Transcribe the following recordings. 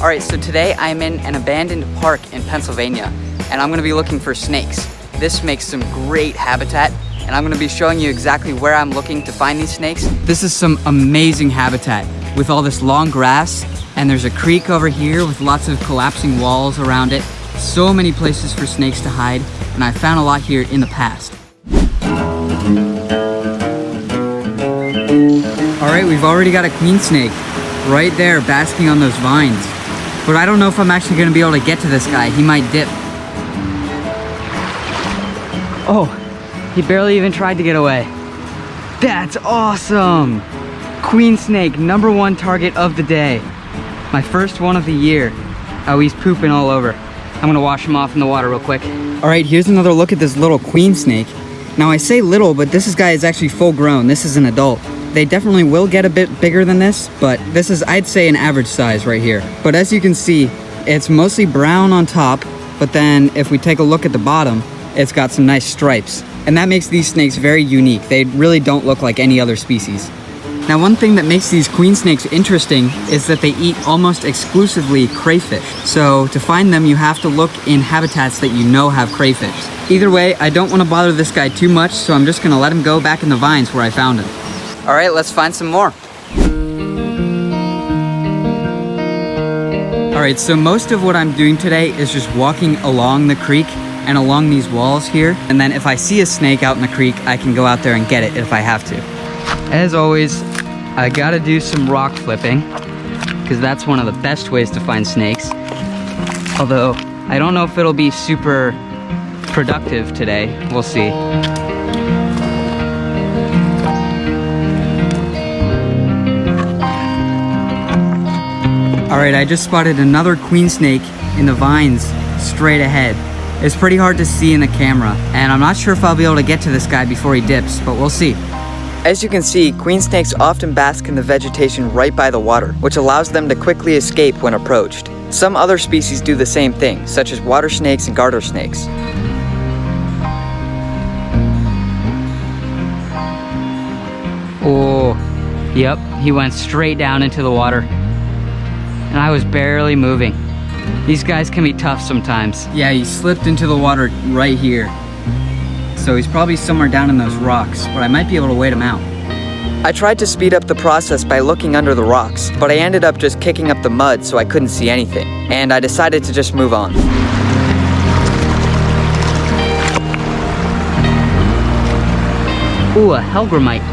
All right, so today I'm in an abandoned park in Pennsylvania, and I'm gonna be looking for snakes. This makes some great habitat, and I'm gonna be showing you exactly where I'm looking to find these snakes. This is some amazing habitat with all this long grass, and there's a creek over here with lots of collapsing walls around it. So many places for snakes to hide, and I found a lot here in the past. All right, we've already got a queen snake right there basking on those vines. But I don't know if I'm actually gonna be able to get to this guy. He might dip. Oh, he barely even tried to get away. That's awesome. Queen snake, #1 target of the day. My first one of the year. Oh, he's pooping all over. I'm gonna wash him off in the water real quick. All right, here's another look at this little queen snake. Now I say little, but this guy is actually full grown. This is an adult. They definitely will get a bit bigger than this, but this is, I'd say, an average size right here. But as you can see, it's mostly brown on top, but then if we take a look at the bottom, it's got some nice stripes. And that makes these snakes very unique. They really don't look like any other species. Now, one thing that makes these queen snakes interesting is that they eat almost exclusively crayfish. So to find them, you have to look in habitats that you know have crayfish. Either way, I don't want to bother this guy too much, so I'm just gonna let him go back in the vines where I found him. All right, let's find some more. All right, so most of what I'm doing today is just walking along the creek and along these walls here. And then if I see a snake out in the creek, I can go out there and get it if I have to. As always, I gotta do some rock flipping because that's one of the best ways to find snakes. Although, I don't know if it'll be super productive today. We'll see. All right, I just spotted another queen snake in the vines straight ahead. It's pretty hard to see in the camera, and I'm not sure if I'll be able to get to this guy before he dips, but we'll see. As you can see, queen snakes often bask in the vegetation right by the water, which allows them to quickly escape when approached. Some other species do the same thing, such as water snakes and garter snakes. Oh, yep, he went straight down into the water. And I was barely moving. These guys can be tough sometimes. Yeah, he slipped into the water right here. So he's probably somewhere down in those rocks, but I might be able to wait him out. I tried to speed up the process by looking under the rocks, but I ended up just kicking up the mud so I couldn't see anything, and I decided to just move on. Ooh, a hellgrammite.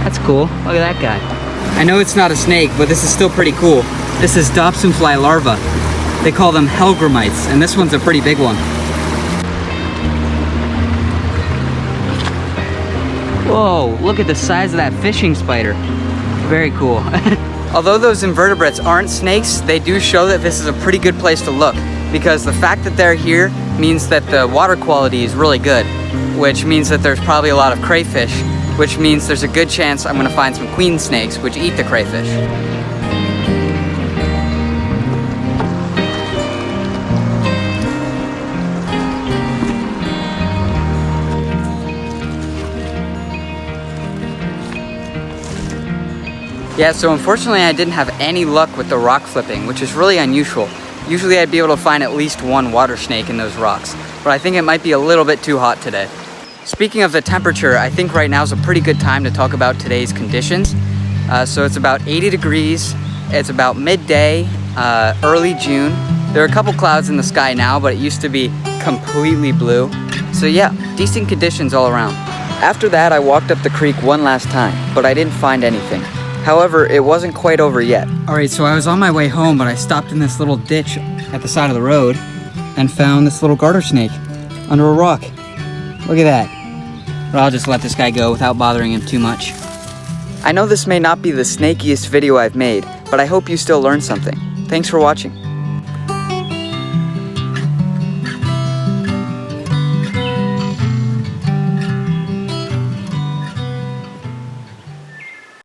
That's cool. Look at that guy. I know it's not a snake, but this is still pretty cool. This is dobsonfly larva. They call them hellgrammites, and this one's a pretty big one. Whoa, look at the size of that fishing spider. Very cool. Although those invertebrates aren't snakes, they do show that this is a pretty good place to look, because the fact that they're here means that the water quality is really good, which means that there's probably a lot of crayfish, which means there's a good chance I'm gonna find some queen snakes which eat the crayfish. Yeah, so unfortunately I didn't have any luck with the rock flipping, which is really unusual. Usually I'd be able to find at least one water snake in those rocks, but I think it might be a little bit too hot today. Speaking of the temperature, I think right now is a pretty good time to talk about today's conditions. So it's about 80 degrees, it's about midday, early June. There are a couple clouds in the sky now, but it used to be completely blue. So yeah, decent conditions all around. After that, I walked up the creek one last time, but I didn't find anything. However, it wasn't quite over yet. All right, so I was on my way home, but I stopped in this little ditch at the side of the road and found this little garter snake under a rock. Look at that. But I'll just let this guy go without bothering him too much. I know this may not be the snakiest video I've made, but I hope you still learned something. Thanks for watching.